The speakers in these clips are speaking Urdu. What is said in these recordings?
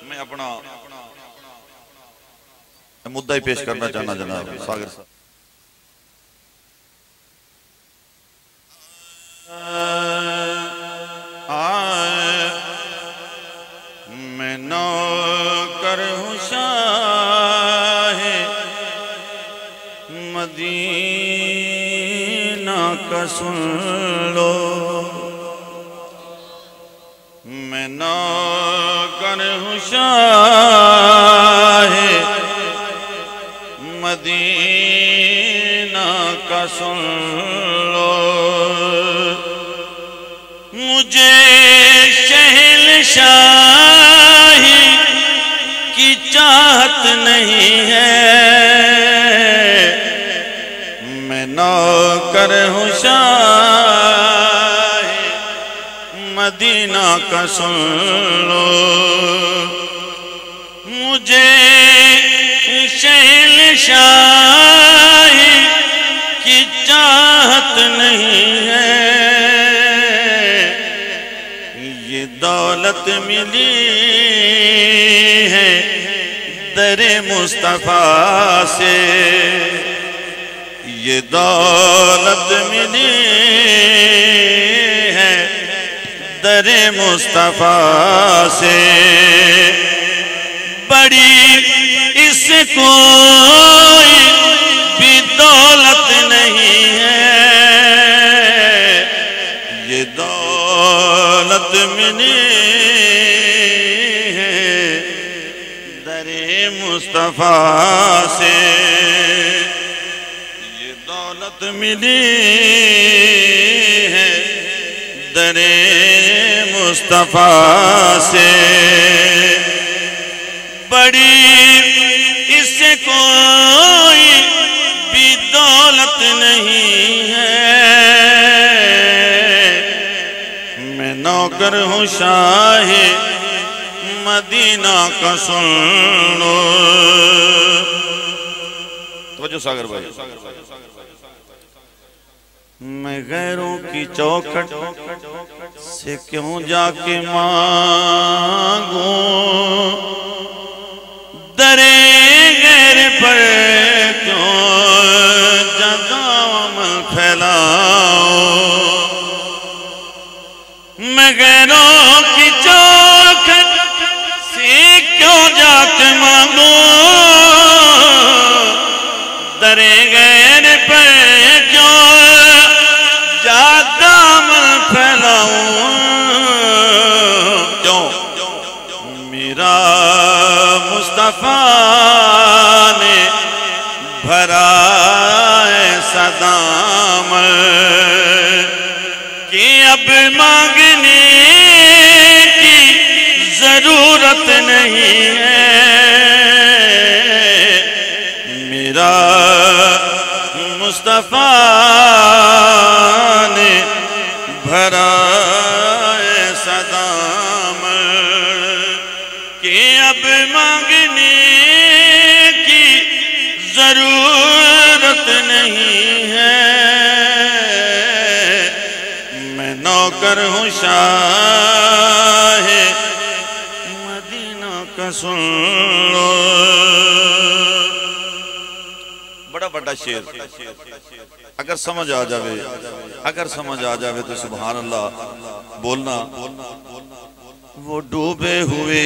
میں اپنا مدعا ہی پیش کرنا چاہنا جناب ساگر صاحب. میں نوکر ہوں شاہ مدینہ کا سن لو. میں نوکر ہوں شاہ مدینہ کا سن لو. مجھے شہنشاہی کی چاہت نہیں ہے. میں نوکر ہوں شاہ مدینہ کا سن لو. مجھے شہنشاہی کی چاہت نہیں ہے. یہ دولت ملی ہے در مصطفیٰ سے. یہ دولت ملی ہے در مصطفیٰ سے. بڑی اس کوئی بھی دولت نہیں ہے. یہ دولت ملی ہے در مصطفیٰ سے. یہ دولت ملی ہے در مصطفیٰ سے. بڑی اس سے کوئی بھی دولت نہیں ہے. میں نوکر ہوں شاہ مدینہ کا سن لو. توجہ ساگر بھائی. میں غیروں کی چوکھٹ سے کیوں جا کے مانگوں. در غیر پر کیوں دامن پھیلاؤں. میں غیروں کی چوکھٹ سے کیوں جا کے مانگوں. در غیر پر کیوں دامن پھیلاؤں. کیوں میرا مصطفیٰ نے بھرا ایسا دامن کہ اب مانگنے کی ضرورت نہیں ہے. میرا مصطفیٰ نے بھرا ایسا دامن کہ اب مانگنے کی ضرورت نہیں ہے. میں نوکر ہوں شاہ مدینہ کا سن لو. بڑا بڑا شعر اگر سمجھ آ جاوے تو سبحان اللہ بولنا. وہ ڈوبے ہوئے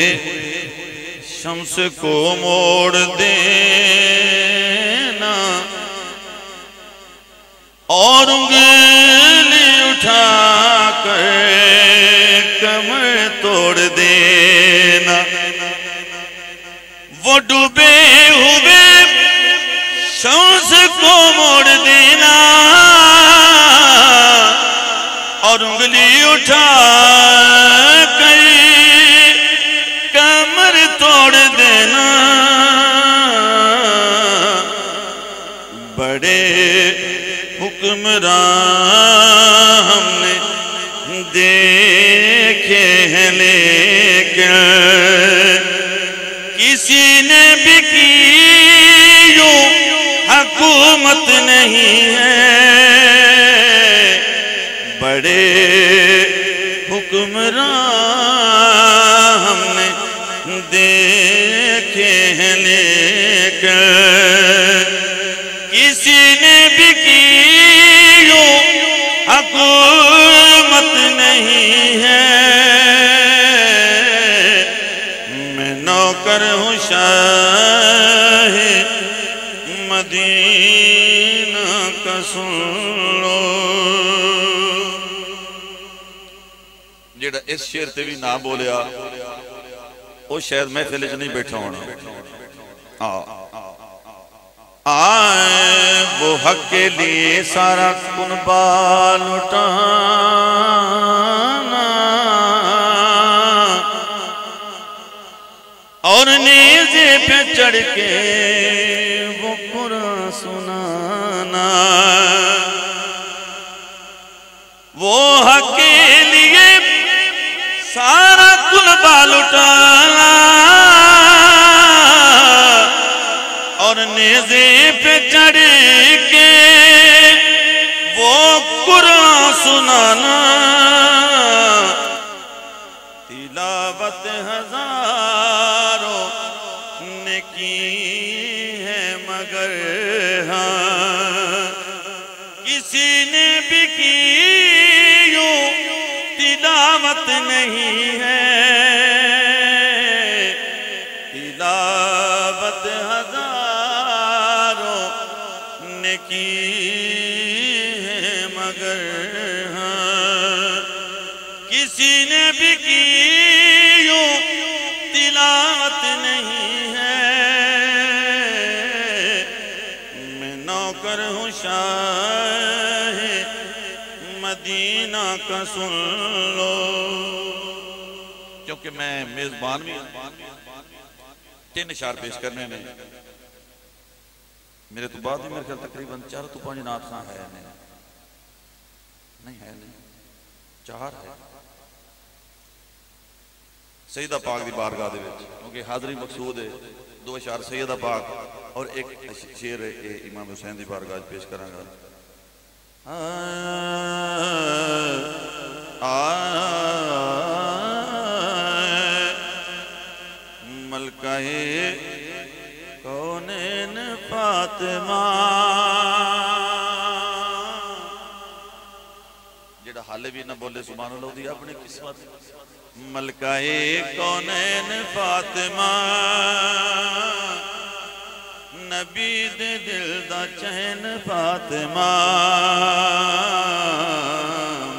شمس کو موڑ دینا اور انگلی اٹھا کر کمر توڑ دینا. وہ ڈوبے ہوئے شمس کو موڑ دینا اور انگلی اٹھا کر کمر توڑ دینا. بڑے حکمران ہم نے دیکھے ہیں لیکن کسی نے بھی کی یوں حکومت نہیں ہے. بڑے حکمران شاہ مدینہ کا سن لو. جیڑا اس شعر تے بھی نہ بولیا وہ شاید محفل وچ نہیں بیٹھا ہونا. آئے وہ حق کے لیے سارا کنبا لٹانا اور نیزے پہ چڑھ کے وہ قرآن سنانا. وہ حق کے لیے سارا کنبا لٹانا اور نیزے پہ چڑھ کے وہ قرآن سنانا. تلاوت ہزاروں نے کی ہے مگر ہاں کسی نے بھی کی یوں تلاوت نہیں ہے. تلاوت ہزاروں نے کی ہے مگر ہاں کسی نے بھی کی یوں تلاوت نہیں ہے. میں نوکر ہوں شاہ مدینہ کا سن لو. کیونکہ میں میزبان بھی 3 اشعار پیش کرنے میں میرے تو بعد ہی میرے خیال تقریباً 4 تو 5 نعت خاں ہے نہیں ہے 4 ہے. سیدہ پاک دی بارگاہ دے وچ کیونکہ حاضری مقصود ہے 2 اشعار سیدہ پاک اور ایک شعر امام حسین دی بارگاہ پیش کراں گا. ملکہ کونین فاطمہ جیڑا حالے بھی نہ بولے سبحان اللہ دی اپنی قسمت. ملکہ کونین فاطمہ نبی دے دل دا چین فاطمہ.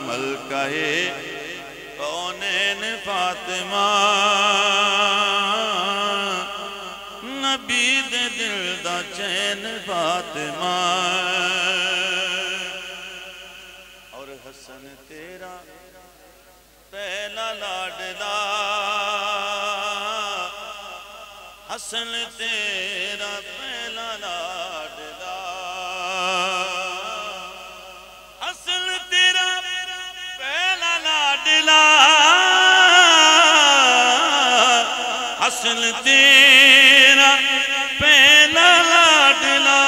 ملکہ کونین فاطمہ نبی دے دل دا چین فاطمہ. اور حسن تیرا پہلا لاڈلا حسن تیرا پہلا لاڈلا حسن تیرا پہلا لاڈلا حسن تیرا پہلا لاڈلا.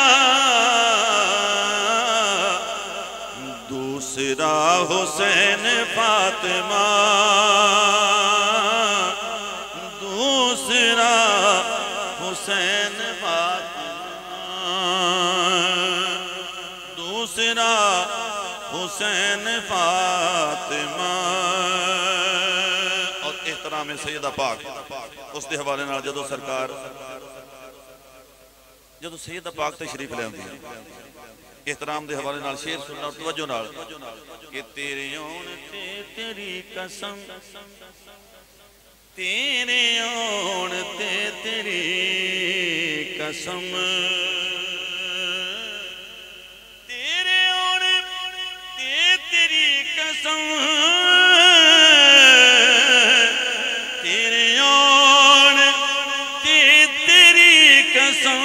دوسرا حسین فاطمہ دوسرا حسین فاطمہ دوسرا حسین فاطمہ. اور احترام سیدہ پاک اس دے حوالے نال جدو سرکار جدو سیدہ پاک تشریف لے آندی احترام دے حوالے نال شعر سننا اور توجہ نال کہ تیرے اون تے تیری قسم تیرے اون تے تیری قسم تیرے اون تے تیری قسم تیرے اون تے تیری قسم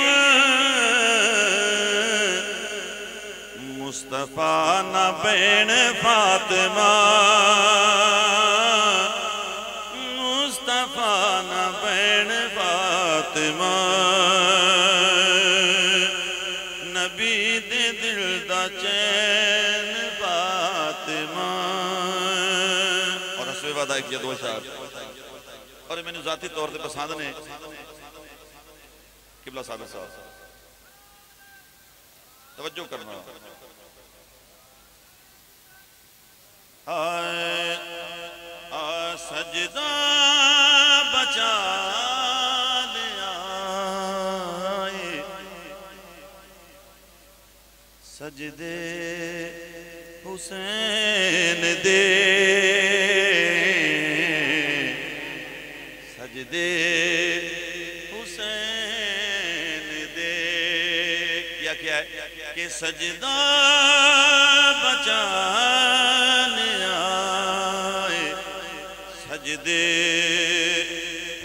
مصطفیٰ نہ بین فاطمہ مصطفیٰ نہ بین فاطمہ نبی دے دل دا چین فاطمہ. اور رسول وعدہ ایک یا 2 اشعار اور میں نے ذاتی طور پہ پسند نے قبلہ صاحب توجہ کرنا. سجدہ بچا لیا سجدے حسین دے سجدے حسین دے کیا ہے کہ سجدہ بچانے آئے سجدے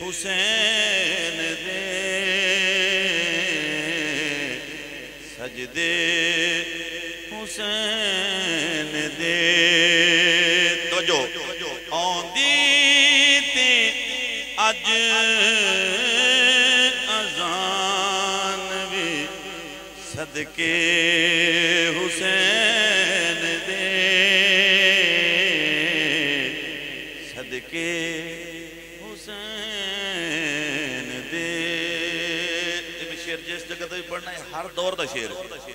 حسین دے سجدے حسین دے توجہ آندی تے اج اذان بھی صدقے حسین دے صدقے حسین دے یہ شعر جس جگہ تو پڑھنا ہے ہر دور دا شعر ہے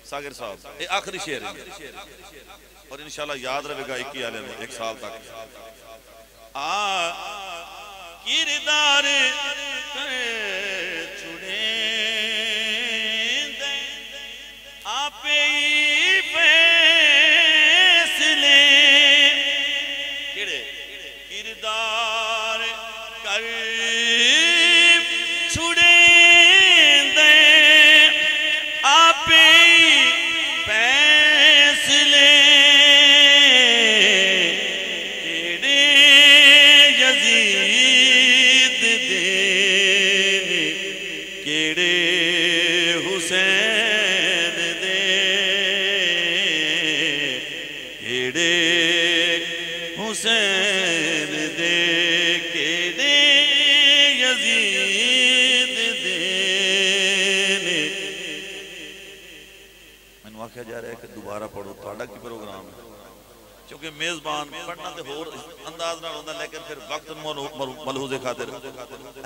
ساگر صاحب یہ آخری شعر ہے اور انشاءاللہ یاد رہے گا 21 عالم 1 سال تک کردار چھڑے دے آپ ہی فیصلے کردار کر چھڑے دے آپ ہی فیصلے حسین دے کیڑے یزید دے میں نے واقعہ جا رہا ہے کہ دوبارہ پڑھو تھوڑا کی پروگرام ہے چونکہ میزبان پڑھنا تے ہور انداز نہ ہوتا لیکن پھر وقت ملحوظے خاطر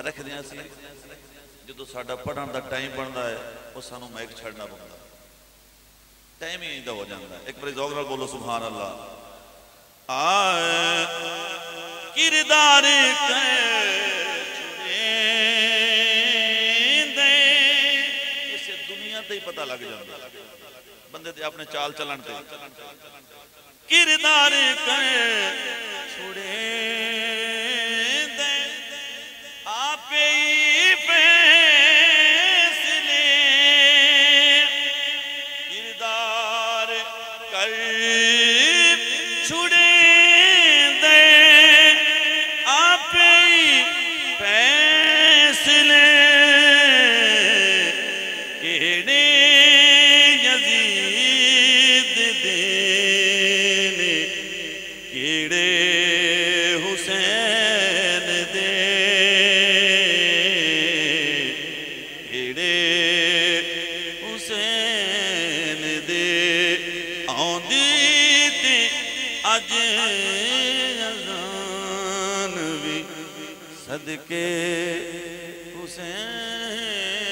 رکھ دیا سی جدو ساڑھا پڑھن دا ٹائم بنتا ہے وہ سانو میک چھڑنا پڑھنا ٹائم ہی دا ہو جاتا ہے ایک بڑی ذوق بولو سبحان اللہ کردار چھڑے دے اسے دنیا تے ہی پتہ لگ جاتا بندے تے اپنے چال چلن تے کردار چھڑے دے آپ ہی فیصلے کردار کر چھڑے فیصلے کیڑے یزید دے کیڑے حسین دے کیڑے حسین دے آندی تے اج اذان بھی صدقے حسین